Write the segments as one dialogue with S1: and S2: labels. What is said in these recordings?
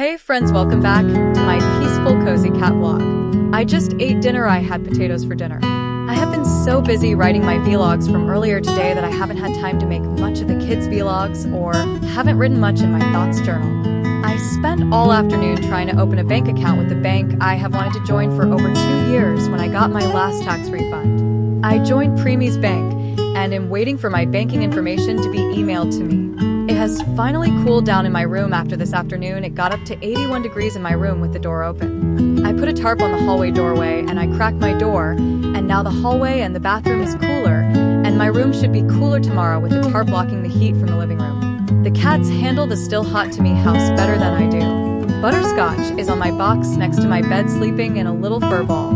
S1: Hey friends, welcome back to my peaceful cozy cat vlog. I just ate dinner. I had potatoes for dinner. I have been so busy writing my vlogs from earlier today that I haven't had time to make much of the kids' vlogs or haven't written much in my thoughts journal. I spent all afternoon trying to open a bank account with the bank I have wanted to join for over 2 years when I got my last tax refund. I joined Primis Bank and am waiting for my banking information to be emailed to me. It has finally cooled down in my room after this afternoon. It got up to 81 degrees in my room with the door open. I put a tarp on the hallway doorway and I cracked my door, and now the hallway and the bathroom is cooler, and my room should be cooler tomorrow with the tarp blocking the heat from the living room. The cats handle the still hot to me house better than I do. Butterscotch is on my box next to my bed sleeping in a little fur ball.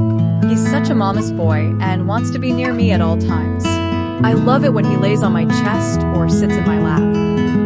S1: He's such a mama's boy and wants to be near me at all times. I love it when he lays on my chest or sits in my lap.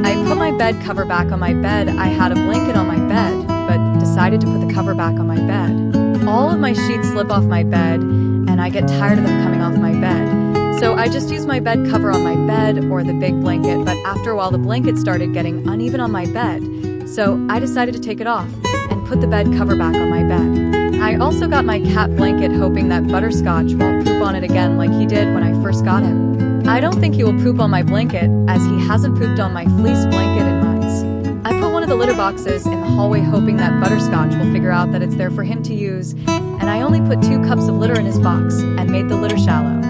S1: I put my bed cover back on my bed. I had a blanket on my bed, but decided to put the cover back on my bed. All of my sheets slip off my bed, and I get tired of them coming off my bed. So I just use my bed cover on my bed or the big blanket, but after a while the blanket started getting uneven on my bed. So I decided to take it off and put the bed cover back on my bed. I also got my cat blanket hoping that Butterscotch won't poop on it again like he did when I first got him. I don't think he will poop on my blanket, as he hasn't pooped on my fleece blanket in months. I put one of the litter boxes in the hallway hoping that Butterscotch will figure out that it's there for him to use, and I only put 2 cups of litter in his box and made the litter shallow.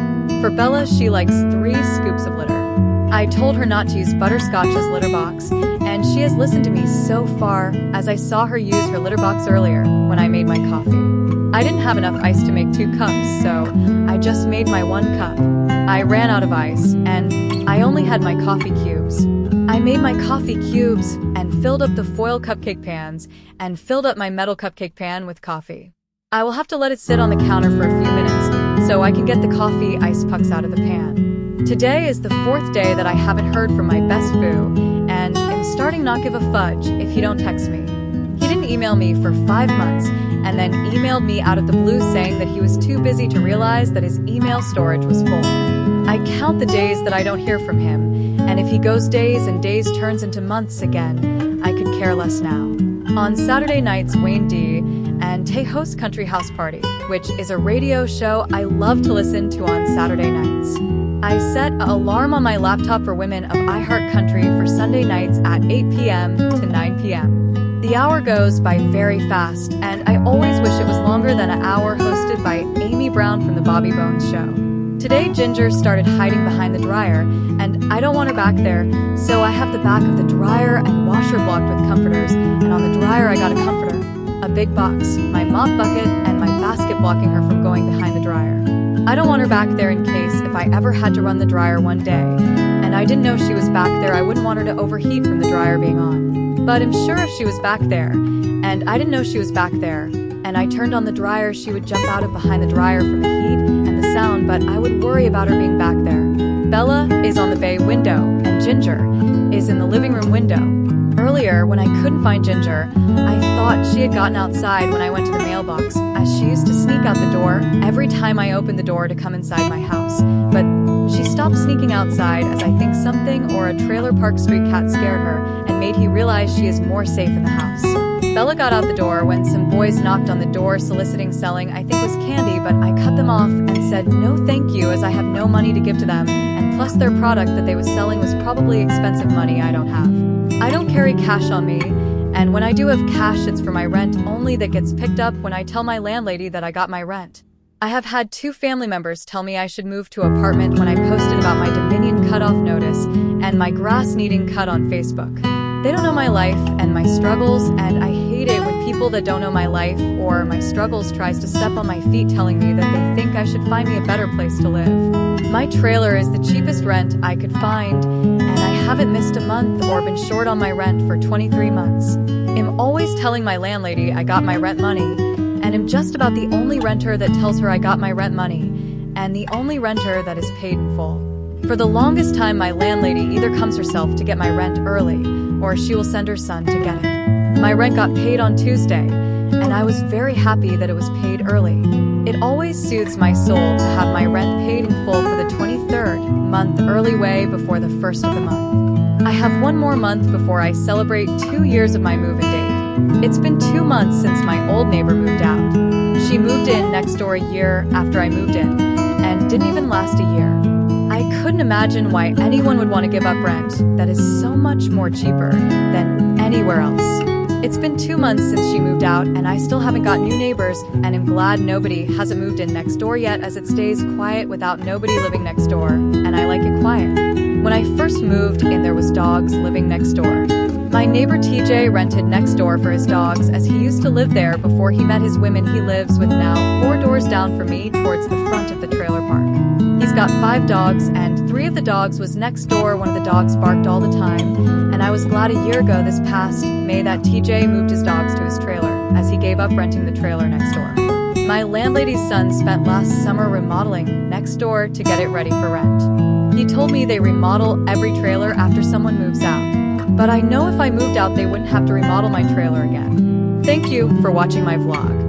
S1: For Bella, she likes 3 scoops of litter. I told her not to use Butterscotch's litter box, and she has listened to me so far, as I saw her use her litter box earlier when I made my coffee. I didn't have enough ice to make 2 cups, so I just made my 1 cup. I ran out of ice, and I only had my coffee cubes. I made my coffee cubes and filled up the foil cupcake pans and filled up my metal cupcake pan with coffee. I will have to let it sit on the counter for a few minutes so I can get the coffee ice pucks out of the pan. Today is the 4th day that I haven't heard from my best boo, and am starting not give a fudge if he don't text me. He didn't email me for 5 months, and then emailed me out of the blue saying that he was too busy to realize that his email storage was full. I count the days that I don't hear from him, and if he goes days and days turns into months again, I could care less now. On Saturday nights, Wayne D. and Tay host Country House Party, which is a radio show I love to listen to on Saturday nights. I set an alarm on my laptop for women of iHeart Country for Sunday nights at 8 p.m. to 9 p.m. The hour goes by very fast, and I always wish it was longer than an hour, hosted by Amy Brown from The Bobby Bones Show. Today, Ginger started hiding behind the dryer, and I don't want her back there, so I have the back of the dryer and washer blocked with comforters, and on the dryer I got a comforter, a big box, my mop bucket, and my basket blocking her from going behind the dryer. I don't want her back there in case if I ever had to run the dryer one day, and I didn't know she was back there. I wouldn't want her to overheat from the dryer being on. But I'm sure if she was back there, and I didn't know she was back there, and I turned on the dryer, she would jump out of behind the dryer from the heat and the sound, but I would worry about her being back there. Bella is on the bay window, and Ginger is in the living room window. Earlier, when I couldn't find Ginger, I thought she had gotten outside when I went to the mailbox, as she used to sneak out the door every time I opened the door to come inside my house. But she stopped sneaking outside, as I think something or a trailer park street cat scared her and made he realize she is more safe in the house. Bella got out the door when some boys knocked on the door soliciting selling, I think was candy, but I cut them off and said no thank you, as I have no money to give to them, and plus their product that they was selling was probably expensive money I don't have. I don't carry cash on me, and when I do have cash, it's for my rent only that gets picked up when I tell my landlady that I got my rent. I have had 2 family members tell me I should move to apartment when I posted about my Dominion cutoff notice and my grass needing cut on Facebook. They don't know my life and my struggles, and I hate it when people that don't know my life or my struggles tries to step on my feet telling me that they think I should find me a better place to live. My trailer is the cheapest rent I could find, and I haven't missed a month or been short on my rent for 23 months. I'm always telling my landlady I got my rent money, and am just about the only renter that tells her I got my rent money, and the only renter that is paid in full. For the longest time, my landlady either comes herself to get my rent early, or she will send her son to get it. My rent got paid on Tuesday, and I was very happy that it was paid early. It always soothes my soul to have my rent paid in full for the 23rd month early way before the 1st of the month. I have 1 more month before I celebrate 2 years of my move-in date. It's been 2 months since my old neighbor moved out. She moved in next door a year after I moved in, and didn't even last a year. I couldn't imagine why anyone would want to give up rent that is so much more cheaper than anywhere else. It's been 2 months since she moved out, and I still haven't got new neighbors, and am glad nobody hasn't moved in next door yet, as it stays quiet without nobody living next door, and I like it quiet. When I first moved in, there was dogs living next door. My neighbor TJ rented next door for his dogs, as he used to live there before he met his women. He lives with now 4 doors down from me towards the front of the trailer park. He's got 5 dogs, and 3 of the dogs was next door. One of the dogs barked all the time, and I was glad a year ago this past May that TJ moved his dogs to his trailer, as he gave up renting the trailer next door. My landlady's son spent last summer remodeling next door to get it ready for rent. He told me they remodel every trailer after someone moves out, but I know if I moved out they wouldn't have to remodel my trailer again. Thank you for watching my vlog.